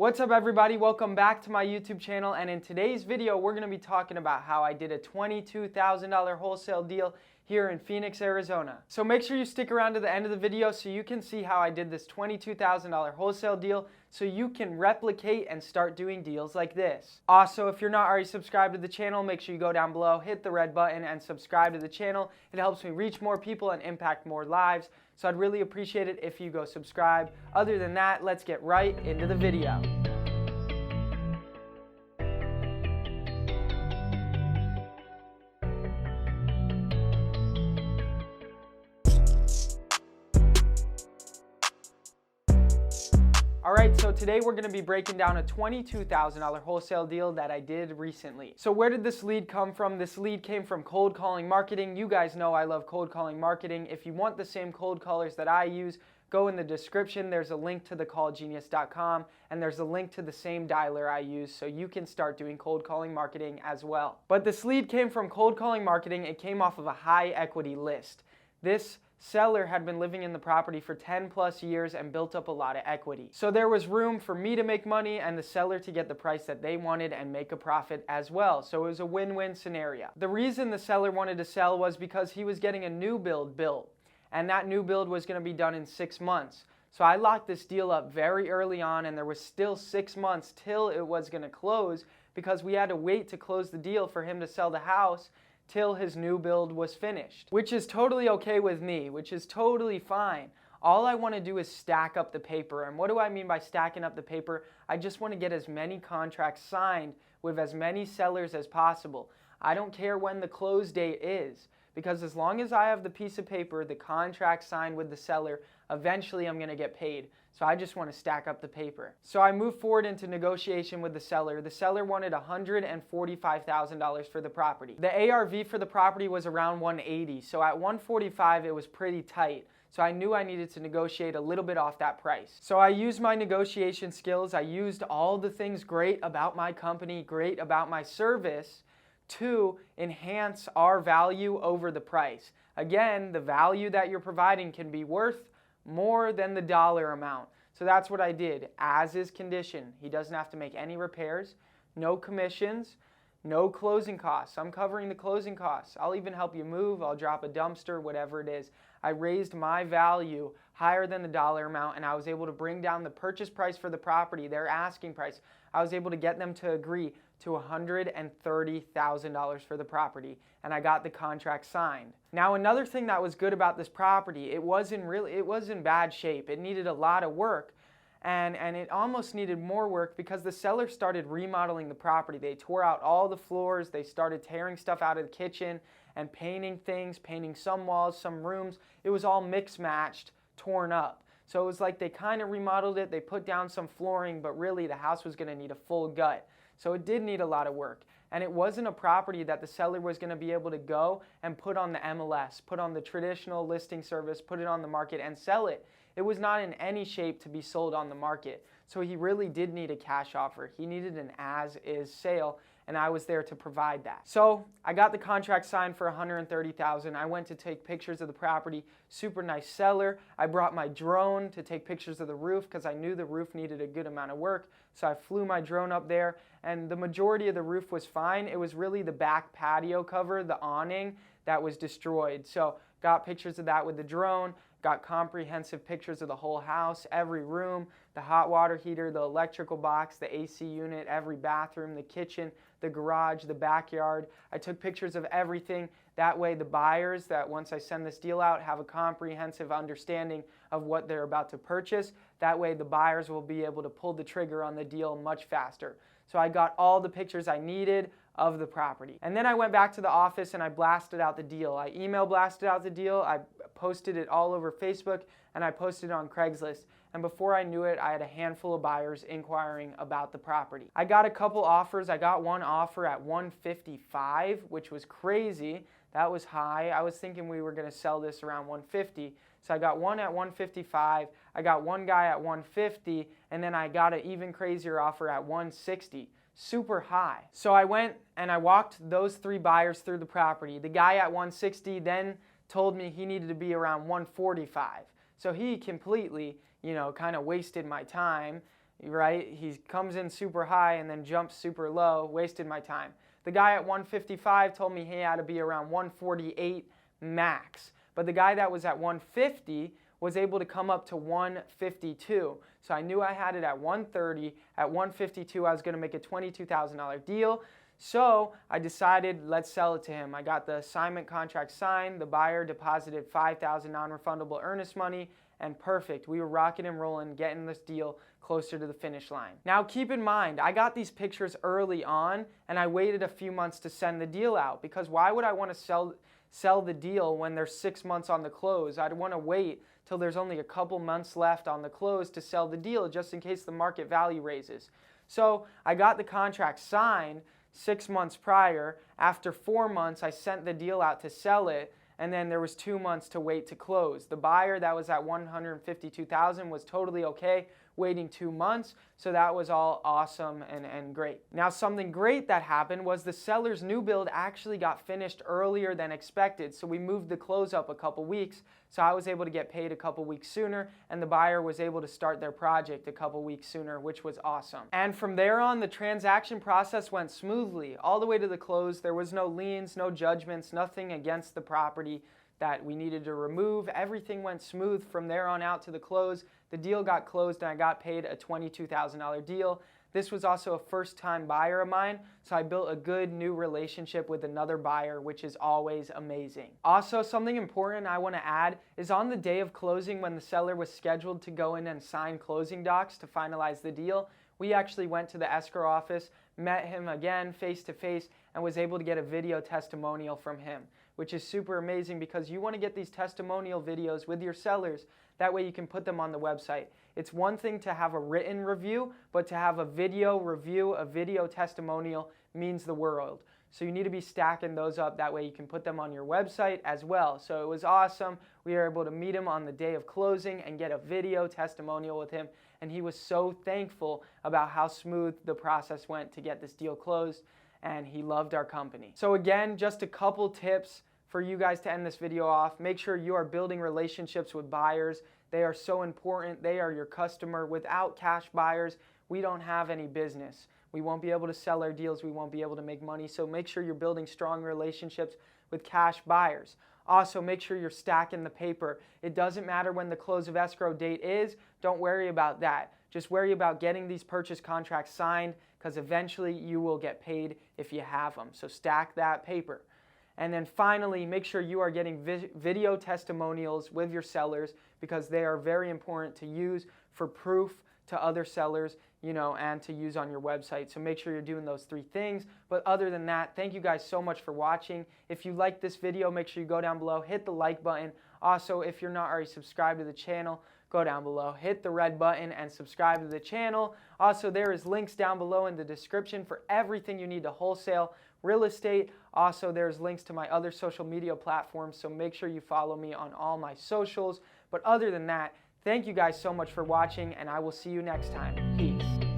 What's up everybody, welcome back to my YouTube channel, and in today's video we're going to be talking about how I did a $22,000 wholesale deal here in Phoenix, Arizona. So make sure you stick around to the end of the video so you can see how I did this $22,000 wholesale deal so you can replicate and start doing deals like this. Also, if you're not already subscribed to the channel, make sure you go down below, hit the red button and subscribe to the channel. It helps me reach more people and impact more lives. So I'd really appreciate it if you go subscribe. Other than that, let's get right into the video. Alright, so today we're going to be breaking down a $22,000 wholesale deal that I did recently. So where did this lead come from? This lead came from cold calling marketing. You guys know I love cold calling marketing. If you want the same cold callers that I use, go in the description. There's a link to thecallgenius.com and there's a link to the same dialer I use so you can start doing cold calling marketing as well. But this lead came from cold calling marketing. It came off of a high equity list. This seller had been living in the property for 10 plus years and built up a lot of equity. So there was room for me to make money and the seller to get the price that they wanted and make a profit as well. So it was a win-win scenario. The reason the seller wanted to sell was because he was getting a new build built, and that new build was going to be done in 6 months. So I locked this deal up very early on, and there was still 6 months till it was going to close because we had to wait to close the deal for him to sell the house till his new build was finished, which is totally okay with me, which is totally fine. All I want to do is stack up the paper. And what do I mean by stacking up the paper? I just want to get as many contracts signed with as many sellers as possible. I don't care when the close date is, because as long as I have the piece of paper, the contract signed with the seller, eventually I'm going to get paid. So I just want to stack up the paper. So I moved forward into negotiation with the seller. The seller wanted $145,000 for the property. The ARV for the property was around 180. So at 145 it was pretty tight. So I knew I needed to negotiate a little bit off that price. So I used my negotiation skills. I used all the things great about my company, great about my service, to enhance our value over the price. Again, the value that you're providing can be worth more than the dollar amount. So that's what I did, as is condition. He doesn't have to make any repairs, no commissions, no closing costs. I'm covering the closing costs. I'll even help you move, I'll drop a dumpster, whatever it is. I raised my value higher than the dollar amount, and I was able to bring down the purchase price for the property, their asking price. I was able to get them to agree to $130,000 for the property, and I got the contract signed. Now another thing that was good about this property, it was in bad shape. It needed a lot of work, and it almost needed more work because the seller started remodeling the property. They tore out all the floors, they started tearing stuff out of the kitchen and painting things, painting some walls, some rooms. It was all mixed-matched, torn up. So it was like they kind of remodeled it, they put down some flooring, but really the house was going to need a full gut. So it did need a lot of work. And it wasn't a property that the seller was going to be able to go and put on the MLS, put on the traditional listing service, put it on the market and sell it. It was not in any shape to be sold on the market. So he really did need a cash offer. He needed an as-is sale, and I was there to provide that. So I got the contract signed for $130,000. I went to take pictures of the property. Super nice seller. I brought my drone to take pictures of the roof because I knew the roof needed a good amount of work. So I flew my drone up there, and the majority of the roof was fine. It was really the back patio cover, the awning, that was destroyed. So got pictures of that with the drone. Got comprehensive pictures of the whole house, every room, the hot water heater, the electrical box, the AC unit, every bathroom, the kitchen, the garage, the backyard. I took pictures of everything. That way the buyers that once I send this deal out have a comprehensive understanding of what they're about to purchase. That way the buyers will be able to pull the trigger on the deal much faster. So I got all the pictures I needed of the property. And then I went back to the office and I blasted out the deal. I email blasted out the deal. I posted it all over Facebook and I posted it on Craigslist. And before I knew it, I had a handful of buyers inquiring about the property. I got a couple offers. I got one offer at $155, which was crazy. That was high. I was thinking we were going to sell this around $150. So I got one at $155. I got one guy at $150, and then I got an even crazier offer at $160. Super high. So I went and I walked those 3 buyers through the property. The guy at $160 then told me he needed to be around $145. So he completely, kind of wasted my time. right? He comes in super high and then jumps super low, wasted my time. The guy at 155 told me he had to be around 148 max. But the guy that was at 150 was able to come up to 152. So I knew I had it at 130. At 152, I was going to make a $22,000 deal. So I decided, let's sell it to him. I got the assignment contract signed. The buyer deposited $5,000 non-refundable earnest money, and perfect. We were rocking and rolling, getting this deal closer to the finish line. Now keep in mind, I got these pictures early on, and I waited a few months to send the deal out, because why would I want to sell the deal when there's 6 months on the close? I'd want to wait till there's only a couple months left on the close to sell the deal, just in case the market value raises. So I got the contract signed 6 months prior. After 4 months, I sent the deal out to sell it, and then there was 2 months to wait to close. The buyer that was at $152,000 was totally okay waiting 2 months, so that was all awesome and great. Now, something great that happened was the seller's new build actually got finished earlier than expected, so we moved the close up a couple weeks, so I was able to get paid a couple weeks sooner, and the buyer was able to start their project a couple weeks sooner, which was awesome. And from there on, the transaction process went smoothly all the way to the close. There was no liens, no judgments, nothing against the property that we needed to remove. Everything went smooth from there on out to the close. The deal got closed and I got paid a $22,000 deal. This was also a first-time buyer of mine, so I built a good new relationship with another buyer, which is always amazing. Also, something important I want to add is on the day of closing, when the seller was scheduled to go in and sign closing docs to finalize the deal, we actually went to the escrow office, met him again face-to-face, and was able to get a video testimonial from him, which is super amazing, because you want to get these testimonial videos with your sellers. That way you can put them on the website. It's one thing to have a written review, but to have a video review, a video testimonial means the world. So you need to be stacking those up. That way you can put them on your website as well. So it was awesome. We were able to meet him on the day of closing and get a video testimonial with him. And he was so thankful about how smooth the process went to get this deal closed. And he loved our company. So again, just a couple tips for you guys to end this video off. Make sure you are building relationships with buyers. They are so important. They are your customer. Without cash buyers, we don't have any business. We won't be able to sell our deals. We won't be able to make money. So make sure you're building strong relationships with cash buyers. Also, make sure you're stacking the paper. It doesn't matter when the close of escrow date is. Don't worry about that. Just worry about getting these purchase contracts signed, because eventually you will get paid if you have them. So stack that paper. And then finally, make sure you are getting video testimonials with your sellers, because they are very important to use for proof to other sellers, and to use on your website. So make sure you're doing those 3 things. But other than that, thank you guys so much for watching. If you like this video, make sure you go down below, hit the like button. Also, if you're not already subscribed to the channel, go down below, hit the red button and subscribe to the channel. Also, there is links down below in the description for everything you need to wholesale real estate. Also, there's links to my other social media platforms, so make sure you follow me on all my socials. But other than that, thank you guys so much for watching, and I will see you next time. Peace.